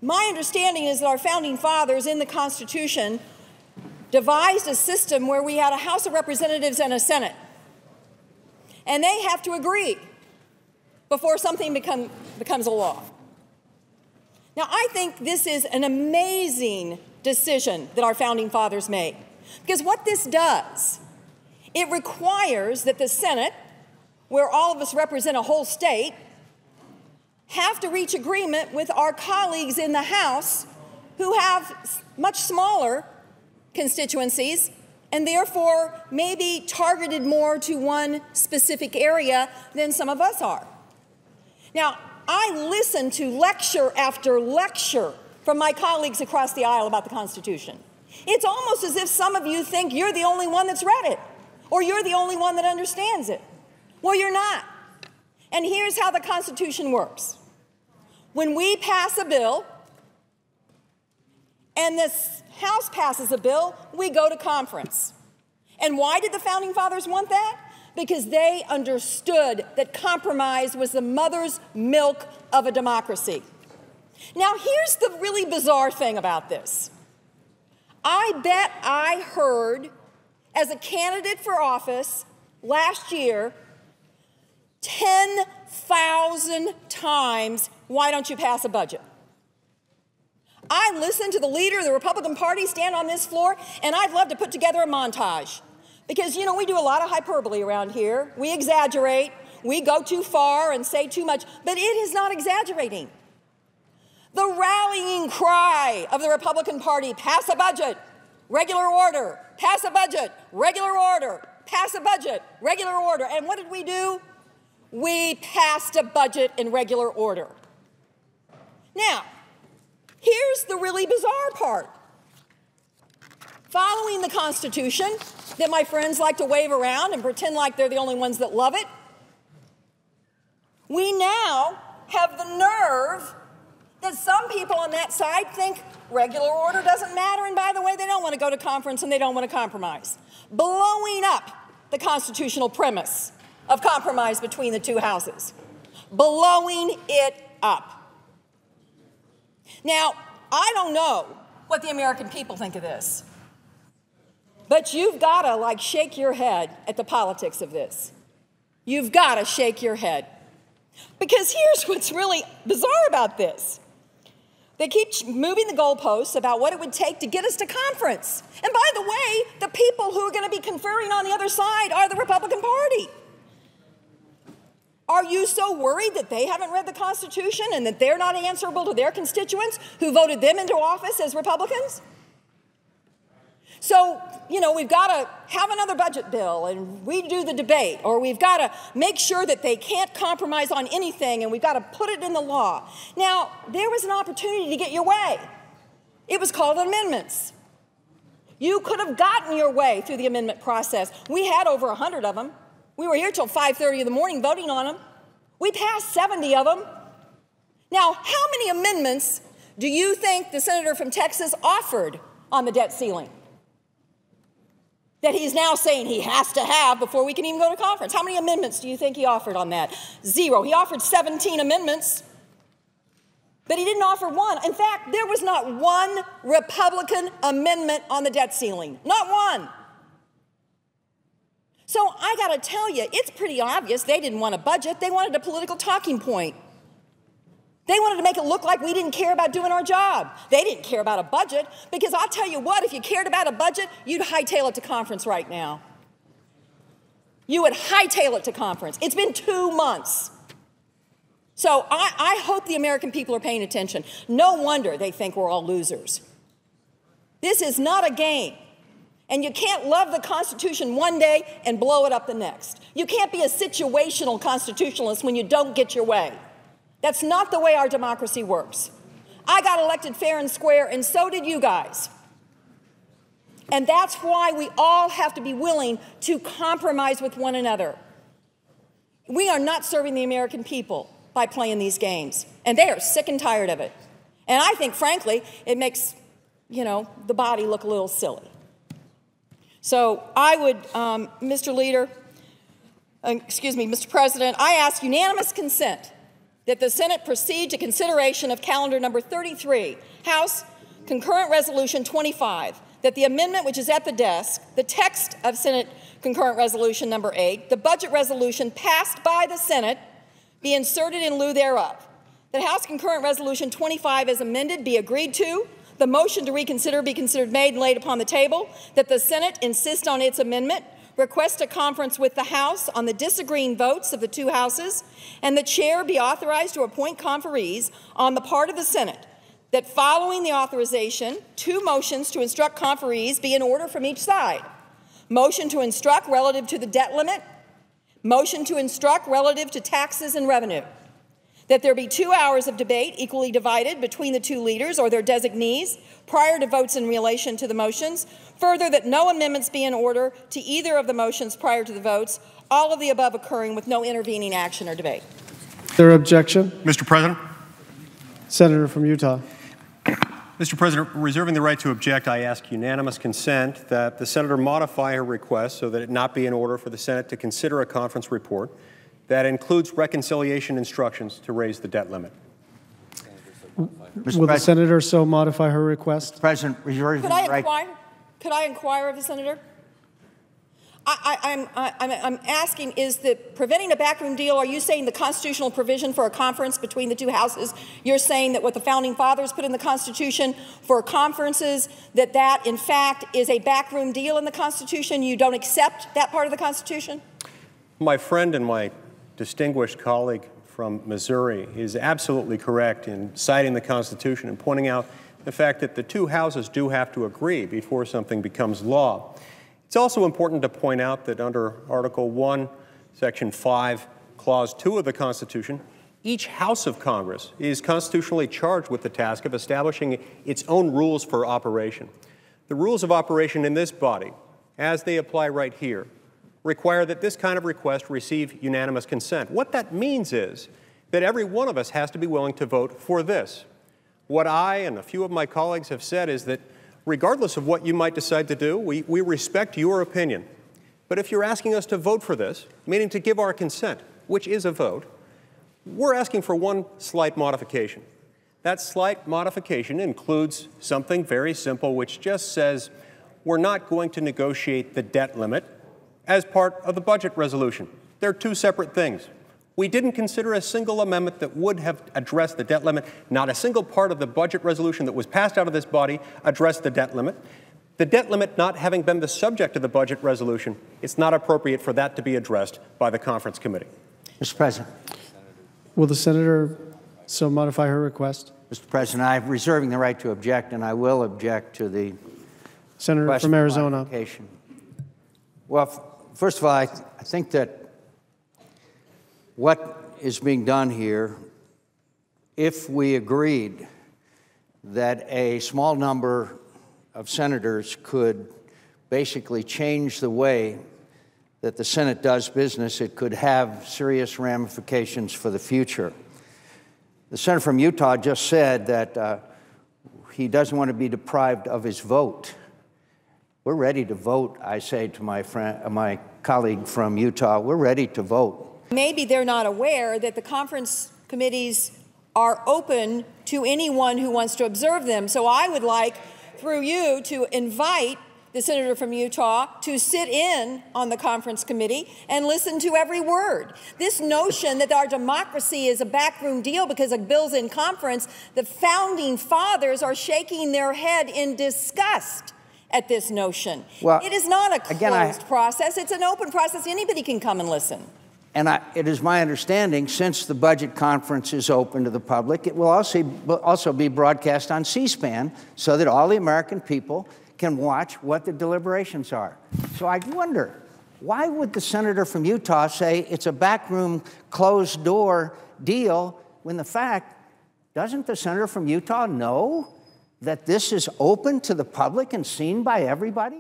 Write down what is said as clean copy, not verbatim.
My understanding is that our founding fathers in the Constitution devised a system where we had a House of Representatives and a Senate. And they have to agree before something becomes a law. Now, I think this is an amazing decision that our founding fathers made. Because what this does, it requires that the Senate, where all of us represent a whole state, have to reach agreement with our colleagues in the House who have much smaller constituencies and therefore may be targeted more to one specific area than some of us are. Now, I listen to lecture after lecture from my colleagues across the aisle about the Constitution. It's almost as if some of you think you're the only one that's read it, or you're the only one that understands it. Well, you're not. And here's how the Constitution works. When we pass a bill, and the House passes a bill, we go to conference. And why did the Founding Fathers want that? Because they understood that compromise was the mother's milk of a democracy. Now, here's the really bizarre thing about this. I bet I heard, as a candidate for office last year, 10,000 times, why don't you pass a budget? I listened to the leader of the Republican Party stand on this floor, and I'd love to put together a montage. Because, you know, we do a lot of hyperbole around here. We exaggerate. We go too far and say too much. But it is not exaggerating. The rallying cry of the Republican Party, pass a budget, regular order, pass a budget, regular order, pass a budget, regular order. And what did we do? We passed a budget in regular order. Now, here's the really bizarre part. Following the Constitution that my friends like to wave around and pretend like they're the only ones that love it, we now have the nerve that some people on that side think regular order doesn't matter, and by the way, they don't want to go to conference and they don't want to compromise. Blowing up the constitutional premise of compromise between the two houses. Blowing it up. Now, I don't know what the American people think of this, but you've got to, like, shake your head at the politics of this. You've got to shake your head. Because here's what's really bizarre about this. They keep moving the goalposts about what it would take to get us to conference. And by the way, the people who are going to be conferring on the other side are the Republican Party. Are you so worried that they haven't read the Constitution and that they're not answerable to their constituents who voted them into office as Republicans? So, you know, we've got to have another budget bill and redo the debate, or we've got to make sure that they can't compromise on anything, and we've got to put it in the law. Now, there was an opportunity to get your way. It was called amendments. You could have gotten your way through the amendment process. We had over 100 of them. We were here till 5:30 in the morning voting on them. We passed 70 of them. Now, how many amendments do you think the senator from Texas offered on the debt ceiling that he's now saying he has to have before we can even go to conference? How many amendments do you think he offered on that? 0. He offered 17 amendments, but he didn't offer one. In fact, there was not one Republican amendment on the debt ceiling. Not one. So I got to tell you, it's pretty obvious they didn't want a budget. They wanted a political talking point. They wanted to make it look like we didn't care about doing our job. They didn't care about a budget, because I'll tell you what, if you cared about a budget, you'd hightail it to conference right now. You would hightail it to conference. It's been 2 months. So I hope the American people are paying attention. No wonder they think we're all losers. This is not a game. And you can't love the Constitution one day and blow it up the next. You can't be a situational constitutionalist when you don't get your way. That's not the way our democracy works. I got elected fair and square, and so did you guys. And that's why we all have to be willing to compromise with one another. We are not serving the American people by playing these games, and they are sick and tired of it. And I think, frankly, it makes, you know, the body look a little silly. So I would, Mr. President, I ask unanimous consent that the Senate proceed to consideration of calendar number 33, House Concurrent Resolution 25, that the amendment which is at the desk, the text of Senate Concurrent Resolution number 8, the budget resolution passed by the Senate, be inserted in lieu thereof. That House Concurrent Resolution 25 as amended be agreed to, the motion to reconsider be considered made and laid upon the table, that the Senate insist on its amendment, request a conference with the House on the disagreeing votes of the two houses, and the chair be authorized to appoint conferees on the part of the Senate, that following the authorization, two motions to instruct conferees be in order from each side. Motion to instruct relative to the debt limit, motion to instruct relative to taxes and revenue. That there be 2 hours of debate equally divided between the two leaders or their designees prior to votes in relation to the motions. Further, that no amendments be in order to either of the motions prior to the votes, all of the above occurring with no intervening action or debate. Their objection? Mr. President. Senator from Utah. Mr. President, reserving the right to object, I ask unanimous consent that the senator modify her request so that it not be in order for the Senate to consider a conference report that includes reconciliation instructions to raise the debt limit. Will the senator so modify her request? Mr. President, reserving the right. Could I inquire of the senator? I'm asking, is the preventing a backroom deal, are you saying the constitutional provision for a conference between the two houses, you're saying that what the Founding Fathers put in the Constitution for conferences, that in fact is a backroom deal in the Constitution? You don't accept that part of the Constitution? My friend and my distinguished colleague from Missouri is absolutely correct in citing the Constitution and pointing out the fact that the two houses do have to agree before something becomes law. It's also important to point out that under Article 1, Section 5, Clause 2 of the Constitution, each House of Congress is constitutionally charged with the task of establishing its own rules for operation. The rules of operation in this body, as they apply right here, require that this kind of request receive unanimous consent. What that means is that every one of us has to be willing to vote for this. What I and a few of my colleagues have said is that regardless of what you might decide to do, we respect your opinion. But if you're asking us to vote for this, meaning to give our consent, which is a vote, we're asking for one slight modification. That slight modification includes something very simple, which just says we're not going to negotiate the debt limit as part of the budget resolution. They're two separate things. We didn't consider a single amendment that would have addressed the debt limit. Not a single part of the budget resolution that was passed out of this body addressed the debt limit. The debt limit not having been the subject of the budget resolution, it's not appropriate for that to be addressed by the conference committee. Mr. President. Will the senator so modify her request? Mr. President, I'm reserving the right to object, and I will object to the senator from Arizona. Well, first of all, I think that what is being done here, if we agreed that a small number of senators could basically change the way that the Senate does business, it could have serious ramifications for the future. The senator from Utah just said that he doesn't want to be deprived of his vote. We're ready to vote, I say to my colleague from Utah. We're ready to vote. Maybe they're not aware that the conference committees are open to anyone who wants to observe them. So I would like, through you, to invite the senator from Utah to sit in on the conference committee and listen to every word. This notion that our democracy is a backroom deal because a bill's in conference, the Founding Fathers are shaking their head in disgust at this notion. Well, it is not a closed process. It's an open process. Anybody can come and listen. And it is my understanding, since the budget conference is open to the public, it will also be broadcast on C-SPAN so that all the American people can watch what the deliberations are. So I wonder, why would the senator from Utah say it's a backroom, closed-door deal when the fact, doesn't the senator from Utah know that this is open to the public and seen by everybody?